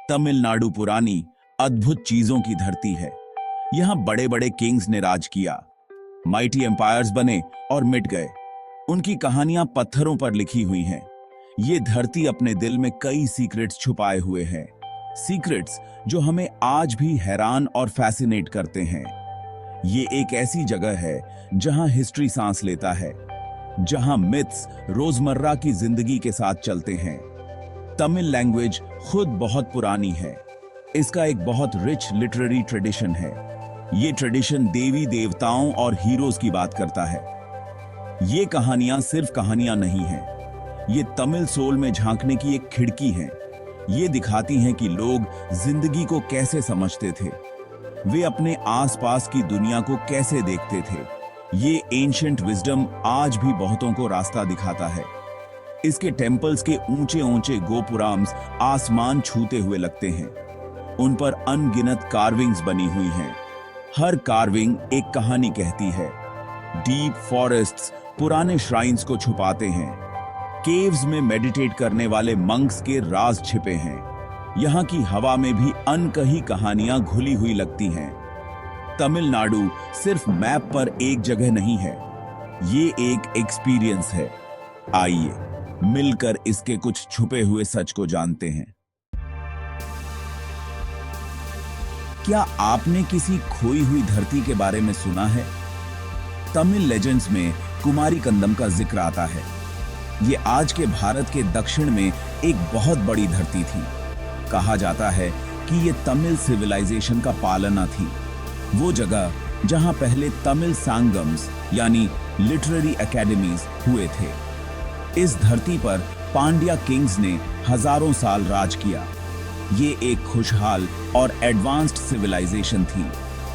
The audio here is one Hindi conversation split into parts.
तमिलनाडु पुरानी अद्भुत चीजों की धरती है। यहाँ बड़े बड़े किंग्स ने राज किया, माइटी एम्पायर्स बने और मिट गए। उनकी कहानियां पत्थरों पर लिखी हुई हैं। ये धरती अपने दिल में कई सीक्रेट्स छुपाए हुए है, सीक्रेट्स जो हमें आज भी हैरान और फैसिनेट करते हैं। ये एक ऐसी जगह है जहां हिस्ट्री सांस लेता है, जहां मिथ्स रोजमर्रा की जिंदगी के साथ चलते हैं। तमिल लैंग्वेज खुद बहुत पुरानी है। इसका एक बहुत रिच लिटरेरी ट्रेडिशन है। ये ट्रेडिशन देवी देवताओं और हीरोज की बात करता है। ये कहानियां सिर्फ कहानियां नहीं हैं, ये तमिल सोल में झांकने की एक खिड़की है। ये दिखाती हैं कि लोग जिंदगी को कैसे समझते थे, वे अपने आसपास की दुनिया को कैसे देखते थे। ये एंशिएंट विजडम आज भी बहुतों को रास्ता दिखाता है। इसके टेम्पल्स के ऊंचे ऊंचे गोपुराम्स आसमान छूते हुए लगते हैं। उन पर अनगिनत कार्विंग्स बनी हुई हैं। हर कार्विंग एक कहानी कहती है। डीप फॉरेस्ट्स पुराने श्राइन्स को छुपाते हैं। केव्स में मेडिटेट करने वाले मंक्स के राज छिपे हैं। यहाँ की हवा में भी अनकही कहानियां घुली हुई लगती हैं। तमिलनाडु सिर्फ मैप पर एक जगह नहीं है, ये एक एक्सपीरियंस है। आइए मिलकर इसके कुछ छुपे हुए सच को जानते हैं। क्या आपने किसी खोई हुई धरती के बारे में सुना है? तमिल लेजेंड्स में कुमारी कंदम का जिक्र आता है। ये आज के भारत के दक्षिण में एक बहुत बड़ी धरती थी। कहा जाता है कि ये तमिल सिविलाइजेशन का पालना थी, वो जगह जहां पहले तमिल संगम्स यानी लिटरेरी एकेडमीज हुए थे। इस धरती पर पांड्या किंग्स ने हजारों साल राज किया। ये एक खुशहाल और एडवांस्ड सिविलाइजेशन थी,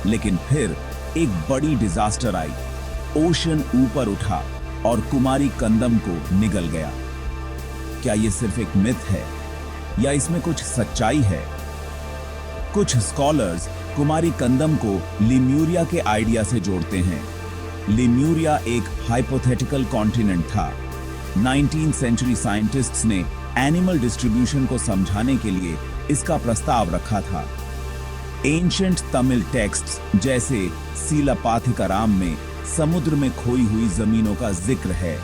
लेकिन फिर एक बड़ी डिजास्टर आई। ओशन ऊपर उठा और कुमारी कंदम को निगल गया। क्या ये सिर्फ एक मिथ है या इसमें कुछ सच्चाई है? कुछ स्कॉलर्स कुमारी कंदम को लिम्यूरिया के आइडिया से जोड़ते हैं। लिम्यूरिया एक हाइपोथेटिकल कॉन्टिनेंट था। 19th सेंचुरी साइंटिस्ट्स ने एनिमल डिस्ट्रीब्यूशन को समझाने के लिए इसका प्रस्ताव रखा था। एंशिएंट तमिल टेक्स्ट्स जैसे सीलापाथिकाराम में समुद्र में खोई हुई जमीनों का जिक्र है।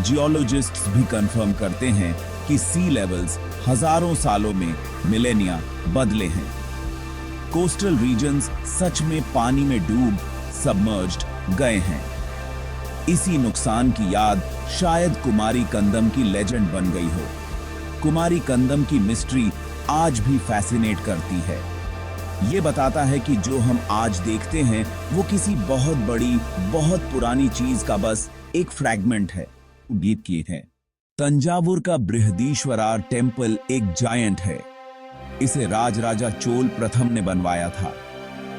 जियोलॉजिस्ट्स भी कंफर्म करते हैं कि सी लेवल्स हजारों सालों में मिलेनिया बदले हैं। कोस्टल रीजन्स सच में पानी में डूब सबमर्ज्ड गए हैं। इसी नुकसान की याद शायद कुमारी कंदम की लेजेंड बन गई हो। कुमारी कंदम की मिस्ट्री आज भी फैसिनेट करती है। ये बताता है कि जो हम आज देखते हैं वो किसी बहुत बड़ी, बहुत पुरानी चीज का बस एक फ्रैगमेंट है। बीत की है। तंजावुर का बृहदीश्वरार टेम्पल एक जायंट है। इसे राजराजा चोल प्रथम ने बनवाया था।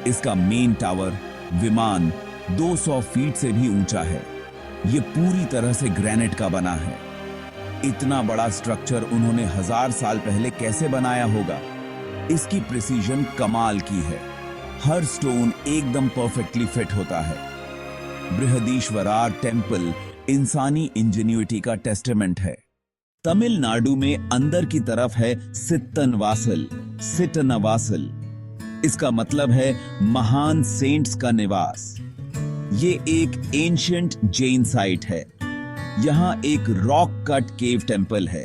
इसका मेन टावर विमान 200 फीट से भी ऊंचा है। ये पूरी तरह से ग्रेनाइट का बना है। इतना बड़ा स्ट्रक्चर उन्होंने 1000 साल पहले कैसे बनाया होगा? इसकी प्रिसीजन कमाल की है। हर स्टोन एकदम परफेक्टली फिट होता है। बृहदीश्वरार टेम्पल इंसानी इंजेन्युइटी का टेस्टामेंट है। तमिलनाडु में अंदर की तरफ है सित्तनवासल, सिटनवासल। इसका मतलब है महान सेंट्स का निवास। ये एक एंशिएंट जैन साइट है। यहाँ एक रॉक कट केव टेम्पल है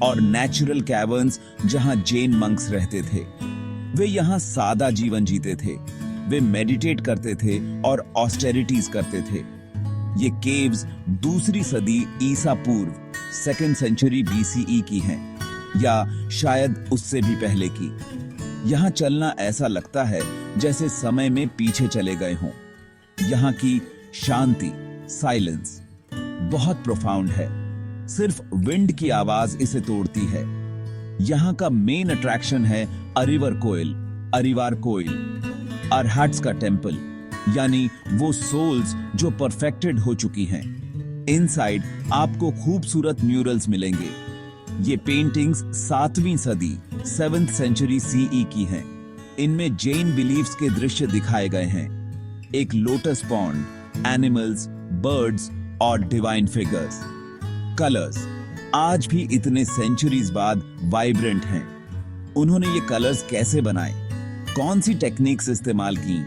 और नेचुरल कैवर्न्स जहां जैन मंक्स रहते थे। वे यहाँ सादा जीवन जीते थे। वे मेडिटेट करते थे और ऑस्टेरिटीज करते थे। ये केव्स दूसरी सदी ईसा पूर्व 2nd सेंचुरी BCE की हैं, या शायद उससे भी पहले की। यहाँ चलना ऐसा लगता है जैसे समय में पीछे चले गए हों। यहाँ की शांति, साइलेंस बहुत प्रोफाउंड है। सिर्फ विंड की आवाज इसे तोड़ती है। यहाँ का मेन अट्रैक्शन है अरिवर कोइल, अरिवार कोइल, अरहट्स का टेम्पल, यानी वो सोल्स जो परफेक्टेड हो चुकी हैं। इनसाइड आपको खूबसूरत म्यूरल्स मिलेंगे। ये पेंटिंग्स 7वीं सदी 7th सेंचुरी CE की हैं। इनमें जैन बिलीफ्स के दृश्य दिखाए गए हैं। एक लोटस पॉन्ड, एनिमल्स, बर्ड्स और डिवाइन फिगर्स। कलर्स आज भी इतने सेंचुरीज बाद वाइब्रेंट हैं। उन्होंने ये कलर्स कैसे बनाए, कौन सी टेक्निक्स इस्तेमाल की,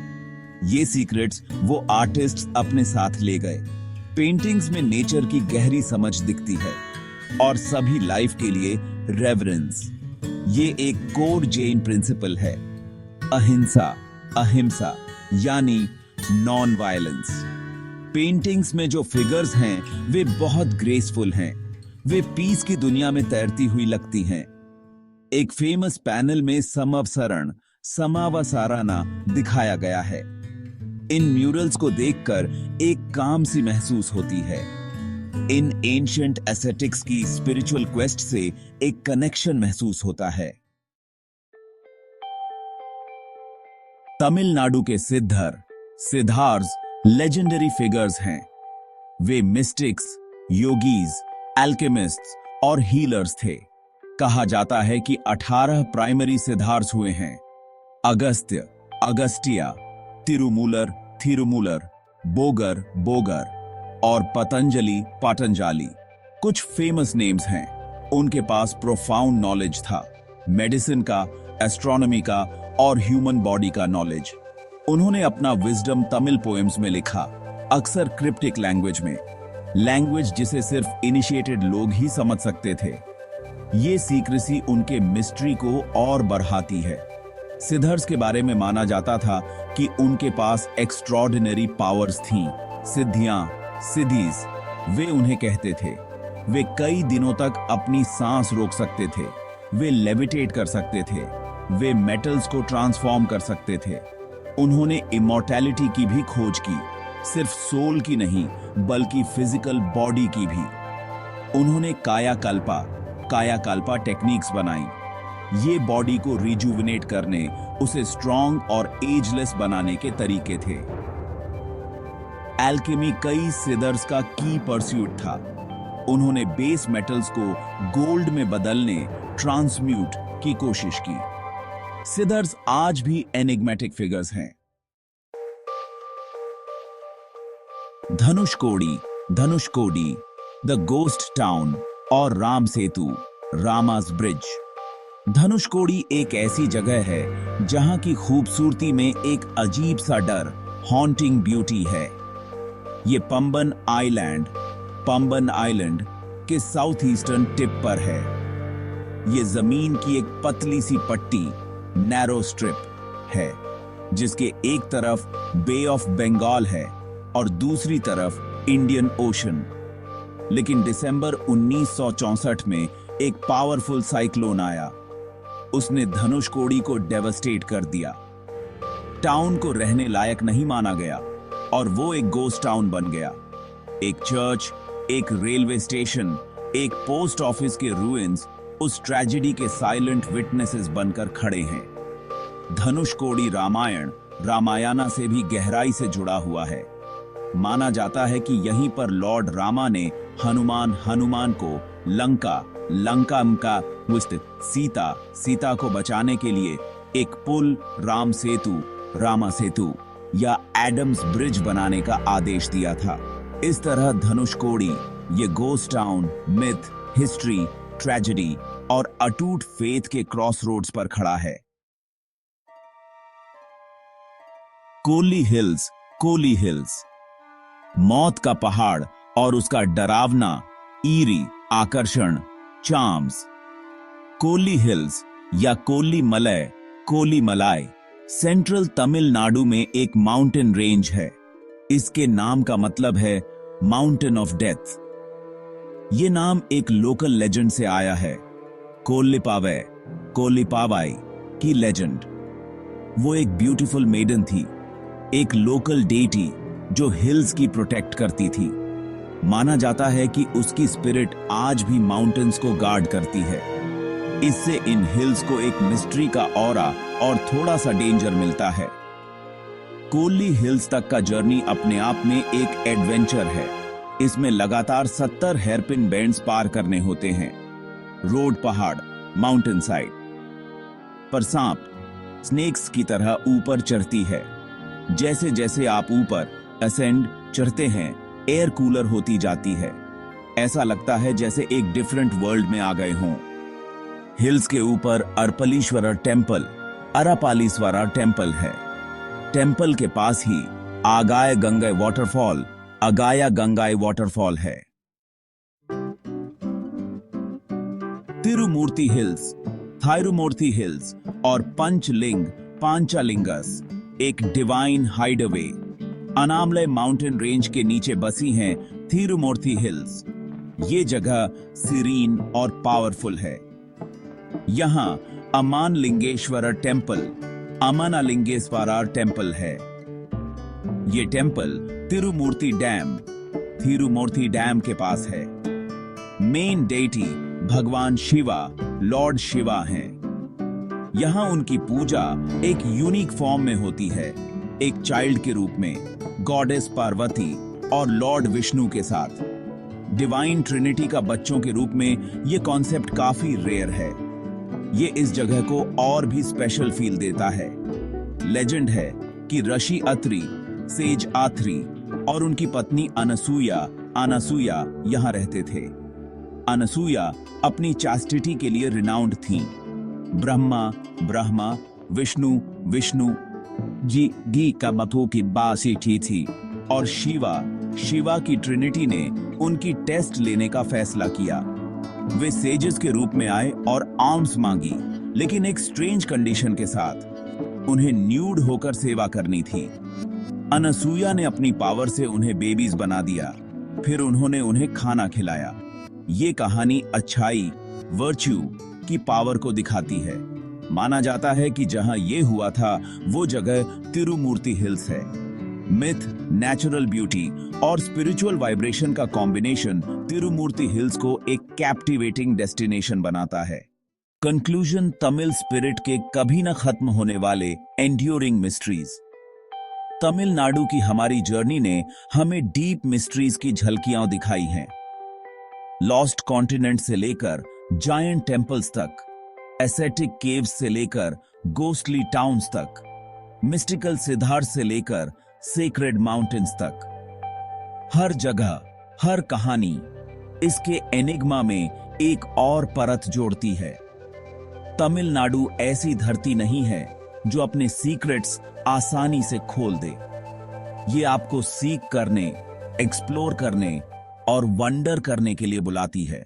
ये सीक्रेट्स वो आर्टिस्ट्स अपने साथ ले गए। पेंटिंग्स में नेचर की गहरी समझ दिखती है और सभी लाइफ के लिए रेवरेंस। ये एक कोर जैन प्रिंसिपल है, अहिंसा, अहिंसा यानी नॉन वायलेंस। पेंटिंग्स में जो फिगर्स हैं वे बहुत ग्रेसफुल हैं, वे पीस की दुनिया में तैरती हुई लगती हैं। एक फेमस पैनल में समवसरण, समावसाराना दिखाया गया है। इन म्यूरल्स को देखकर एक काम सी महसूस होती है। इन एंशिएंट एस्थेटिक्स की स्पिरिचुअल क्वेस्ट से एक कनेक्शन महसूस होता है। तमिलनाडु के सिद्धार्स लेजेंडरी फिगर्स हैं। वे मिस्टिक्स, योगीज, एल्केमिस्ट्स और हीलर्स थे। कहा जाता है कि 18 प्राइमरी सिद्धार्स हुए हैं। अगस्त्य, अगस्टिया, थिरुमूलर, बोगर और पतंजलि कुछ फेमस नेम्स हैं। उनके पास प्रोफाउंड नॉलेज था, मेडिसिन का, एस्ट्रोनॉमी का और ह्यूमन बॉडी का नॉलेज। उन्होंने अपना विजडम तमिल पोएम्स में लिखा, अक्सर क्रिप्टिक लैंग्वेज जिसे सिर्फ इनिशिएटेड लोग ही समझ सकते थे। ये सीक्रेसी उनके मिस्ट्री को और बढ़ाती है। सिद्धर्स के बारे में माना जाता था कि उनके पास एक्स्ट्रॉर्डिनरी पावर्स थीं, सिद्धीज वे उन्हें कहते थे। वे कई दिनों तक अपनी सांस रोक सकते थे, वे लेविटेट कर सकते थे, वे मेटल्स को ट्रांसफॉर्म कर सकते थे। उन्होंने इमॉर्टैलिटी की भी खोज की, सिर्फ सोल की नहीं बल्कि फिजिकल बॉडी की भी। उन्होंने कायाकल्पा टेक्निक्स बनाई। ये बॉडी को रिजुविनेट करने, उसे स्ट्रॉन्ग और एजलेस बनाने के तरीके थे। एल्केमी कई सिद्धर्स का की परस्यूट था। उन्होंने बेस मेटल्स को गोल्ड में बदलने, ट्रांसम्यूट की कोशिश की। सिद्धर्स आज भी एनिग्मेटिक फिगर्स हैं। धनुषकोडी, द गोस्ट टाउन और राम सेतु, रामास ब्रिज। धनुषकोडी एक ऐसी जगह है जहां की खूबसूरती में एक अजीब सा डर, हॉन्टिंग ब्यूटी है। ये पंबन आइलैंड के साउथ ईस्टर्न टिप पर है। ये जमीन की एक पतली सी पट्टी, नैरो स्ट्रिप है, जिसके एक तरफ बे ऑफ बंगाल है और दूसरी तरफ इंडियन ओशन। लेकिन दिसंबर 1964 में एक पावरफुल साइक्लोन आया। उसने धनुषकोडी को डेवस्टेट कर दिया। टाउन को रहने लायक नहीं माना गया और वो एक गोस्ट टाउन बन गया। एक चर्च, एक रेलवे स्टेशन, एक पोस्ट ऑफिस के रूइंस उस ट्रेजेडी के साइलेंट विटनेसेस बनकर खड़े हैं। धनुषकोडी रामायणा से भी गहराई से जुड़ा हुआ है। माना जाता है कि यहीं पर लॉर्ड रामा ने हनुमान को लंका सीता को बचाने के लिए एक पुल, रामा सेतु या एडम्स ब्रिज बनाने का आदेश दिया था। इस तरह धनुषकोडी, ये ghost town, myth, history, tragedy और अटूट फेथ के क्रॉसरोड्स पर खड़ा है। कोली हिल्स, मौत का पहाड़ और उसका डरावना ईरी आकर्षण, चार्म्स। कोली हिल्स या कोली मलाई सेंट्रल तमिलनाडु में एक माउंटेन रेंज है। इसके नाम का मतलब है माउंटेन ऑफ डेथ। ये नाम एक लोकल लेजेंड से आया है, कोलिपावाई की लेजेंड। वो एक ब्यूटीफुल मेडन थी, एक लोकल डेटी जो हिल्स की प्रोटेक्ट करती थी। माना जाता है कि उसकी स्पिरिट आज भी माउंटेन्स को गार्ड करती है। इससे इन हिल्स को एक मिस्ट्री का ऑरा और थोड़ा सा डेंजर मिलता है। कोली हिल्स तक का जर्नी अपने आप में एक एडवेंचर है। इसमें लगातार 70 हेयरपिन बेंड्स पार करने होते हैं। रोड पहाड़, माउंटेन साइड पर सांप, स्नेक्स की तरह ऊपर चढ़ती है। जैसे जैसे आप ऊपर असेंड चढ़ते हैं, एयर कूलर होती जाती है। ऐसा लगता है जैसे एक डिफरेंट वर्ल्ड में आ गए हों। हिल्स के ऊपर अर्पलीश्वरा टेम्पल, अरापालीश्वरा टेम्पल है। टेम्पल के पास ही आगाय गंगाई वाटरफॉल, अगाया गंगाई वाटरफॉल है। तिरुमूर्ति हिल्स, थाइरुमूर्ति हिल्स और पंचलिंग, पांचालिंगस एक डिवाइन हाइडवे अनामलय माउंटेन रेंज के नीचे बसी हैं थिरुमूर्ति हिल्स। ये जगह सीरीन और पावरफुल है। यहां अमानलिंगेश्वरा टेम्पल, अमानालिंगेश्वरा टेम्पल है। ये टेम्पल तिरुमूर्ति डैम, थिरुमूर्ति डैम के पास है। मेन डेटी भगवान शिवा, लॉर्ड शिवा हैं। यहां उनकी पूजा एक यूनिक फॉर्म में होती है, एक चाइल्ड के रूप में, गॉडेस पार्वती और लॉर्ड विष्णु के साथ। डिवाइन ट्रिनिटी का बच्चों के रूप में यह कॉन्सेप्ट काफी रेयर है। ये इस जगह को और भी स्पेशल फील देता है। लेजेंड है कि ऋषि अत्रि, सेज आथ्री और उनकी पत्नी अनसूया यहां रहते थे। अनसूया अपनी चास्टिटी के लिए रिनाउंड थीं। ब्रह्मा, विष्णु जी का मतों की बासी थी और शिवा की ट्रिनिटी ने उनकी टेस्ट लेने का फैसला किया। वे सेजेस के रूप में आए और आर्म्स मांगी, लेकिन एक स्ट्रेंज कंडीशन के साथ। उन्हें न्यूड होकर सेवा करनी थी। अनसूया ने अपनी पावर से उन्हें बेबीज बना दिया, फिर उन्होंने उन्हें खाना खिलाया। ये कहानी अच्छाई, वर्च्यू की पावर को दिखाती है। माना जाता है कि जहां ये हुआ था वो जगह तिरुमूर्ति हिल्स है। मिथ, नेचुरल ब्यूटी और स्पिरिचुअल वाइब्रेशन का कॉम्बिनेशन तिरुमूर्ति हिल्स को एक कैप्टिवेटिंग डेस्टिनेशन बनाता है। कंक्लूजन, तमिल स्पिरिट के कभी न खत्म होने वाले एंड्यूरिंग मिस्ट्रीज। तमिलनाडु की हमारी जर्नी ने हमें डीप मिस्ट्रीज की झलकियां दिखाई हैं। लॉस्ट कॉन्टिनेंट से लेकर जायंट टेम्पल्स तक, एसेटिक केव्स से लेकर गोस्टली टाउन्स तक, मिस्टिकल सिद्धार्थ से लेकर सेक्रेड माउंटेन्स तक, हर जगह, हर कहानी इसके एनिग्मा में एक और परत जोड़ती है। तमिलनाडु ऐसी धरती नहीं है जो अपने सीक्रेट्स आसानी से खोल दे। ये आपको सीख करने, एक्सप्लोर करने और वंडर करने के लिए बुलाती है।